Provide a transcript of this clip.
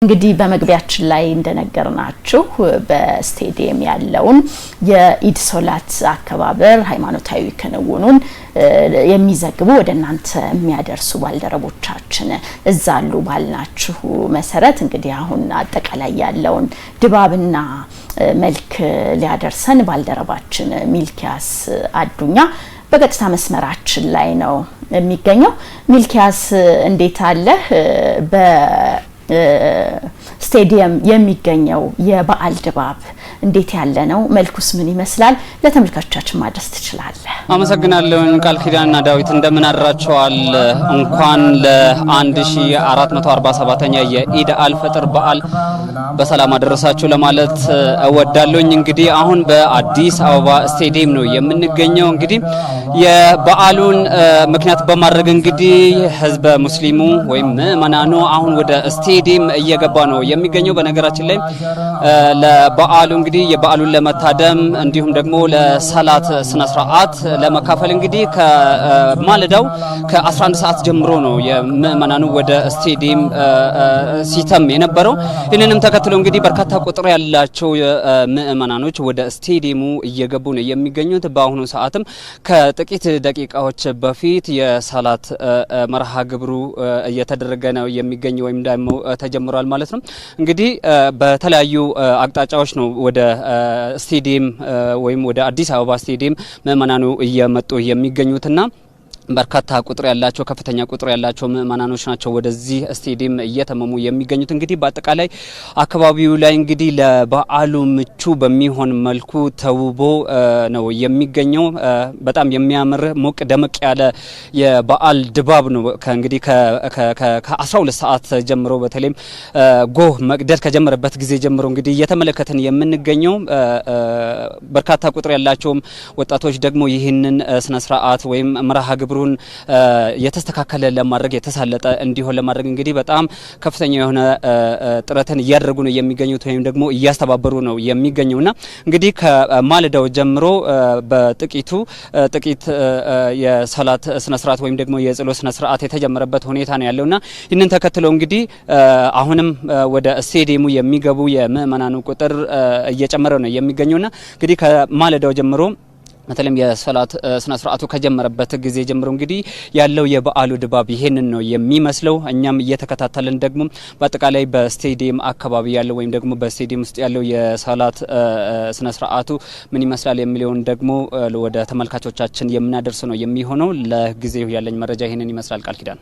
እንግዲህ በመግቢያችን ላይ እንደነገርናችሁ በስቴዲየም ያለውን የኢድ ሶላት አከባበር ሃይማኖታዊ ክንውኑን የሚዘግቡ ወደናንተ የሚያደርሱ ባልደረቦቻችን እዛሉ ባልናችሁ መሰረት እንግዲህ አሁን አጠቃላይ ያለውን ድባብና መልክ ሊያደርሰን ባልደረባችን ሚልኪያስ አዱኛ በቀጥታ መስመራችን ላይ ነው የሚገኘው። ሚልኪያስ እንዴት አለ? ስቴዲየም የሚገኘው የበዓል ድባብ እንዴት ያለ ነው? መልኩስ ምን ይመስላል? ለተመልካቾቻችን ማድረስ ትችላለህ? አመሰግናለሁ ቃል ኪዳንና ዳዊት እንደምን አድራችኋል? እንኳን ለ1447ኛ የኢድ አልፈጥር በዓል በሰላም አደረሳችሁ ለማለት እወዳለሁኝ። እንግዲህ አሁን በአዲስ አበባ ስቴዲየም ነው የምንገኘው። እንግዲህ የበዓሉን ምክንያት በማድረግ እንግዲህ ህዝበ ሙስሊሙ ወይም ምእመናኑ አሁን ወደ ስቴዲየም እየገባ ነው የሚገኘው። በነገራችን ላይ ለበዓሉ እንግዲህ የበዓሉን ለመታደም እንዲሁም ደግሞ ለሰላት ስነ ስርዓት ለመካፈል እንግዲህ ከማለዳው ከ11 ሰዓት ጀምሮ ነው የምእመናኑ ወደ ስቴዲየም ሲተም የነበረው። ይህንንም ተከትሎ እንግዲህ በርካታ ቁጥር ያላቸው ምእመናኖች ወደ ስቴዲየሙ እየገቡ ነው የሚገኙት። በአሁኑ ሰዓትም ከጥቂት ደቂቃዎች በፊት የሰላት መርሃ ግብሩ እየተደረገ ነው የሚገኘው ወይም ደግሞ ተጀምሯል ማለት ነው። እንግዲህ በተለያዩ አቅጣጫዎች ነው ወደ ስቴዲየም ወይም ወደ አዲስ አበባ ስቴዲየም ምእመናኑ እየመጡ የሚገኙትና በርካታ ቁጥር ያላቸው ከፍተኛ ቁጥር ያላቸው ምእመናኖች ናቸው ወደዚህ ስቴዲየም እየተመሙ የሚገኙት። እንግዲህ በአጠቃላይ አካባቢው ላይ እንግዲህ ለበዓሉ ምቹ በሚሆን መልኩ ተውቦ ነው የሚገኘው። በጣም የሚያምር ሞቅ ደመቅ ያለ የበዓል ድባብ ነው። ከእንግዲህ ከ12 ሰዓት ጀምሮ በተለይም ጎህ መቅደድ ከጀመረበት ጊዜ ጀምሮ እንግዲህ እየተመለከትን የምንገኘው በርካታ ቁጥር ያላቸውም ወጣቶች ደግሞ ይህንን ስነ ስርዓት ወይም መርሃ ግብሩ የተስተካከለ ለማድረግ የተሳለጠ እንዲሆን ለማድረግ እንግዲህ በጣም ከፍተኛ የሆነ ጥረትን እያደረጉ ነው የሚገኙት ወይም ደግሞ እያስተባበሩ ነው የሚገኙና እንግዲህ ከማለዳው ጀምሮ በጥቂት የሰላት ስነ ስርዓት ወይም ደግሞ የጸሎት ስነ ስርዓት የተጀመረበት ሁኔታ ነው ያለውና ይህንን ተከትሎ እንግዲህ አሁንም ወደ ስቴዲየሙ የሚገቡ የምእመናኑ ቁጥር እየጨመረ ነው የሚገኙና እንግዲህ ከማለዳው ጀምሮ በተለይም የሰላት ስነ ስርዓቱ ከጀመረበት ጊዜ ጀምሮ እንግዲህ ያለው የበዓሉ ድባብ ይሄንን ነው የሚመስለው። እኛም እየተከታተልን ደግሞ በአጠቃላይ በስቴዲየም አካባቢ ያለው ወይም ደግሞ በስቴዲየም ውስጥ ያለው የሰላት ስነ ስርዓቱ ምን ይመስላል የሚለውን ደግሞ ወደ ተመልካቾቻችን የምናደርስ ነው የሚሆነው። ለጊዜው ያለኝ መረጃ ይሄንን ይመስላል። ቃል ኪዳን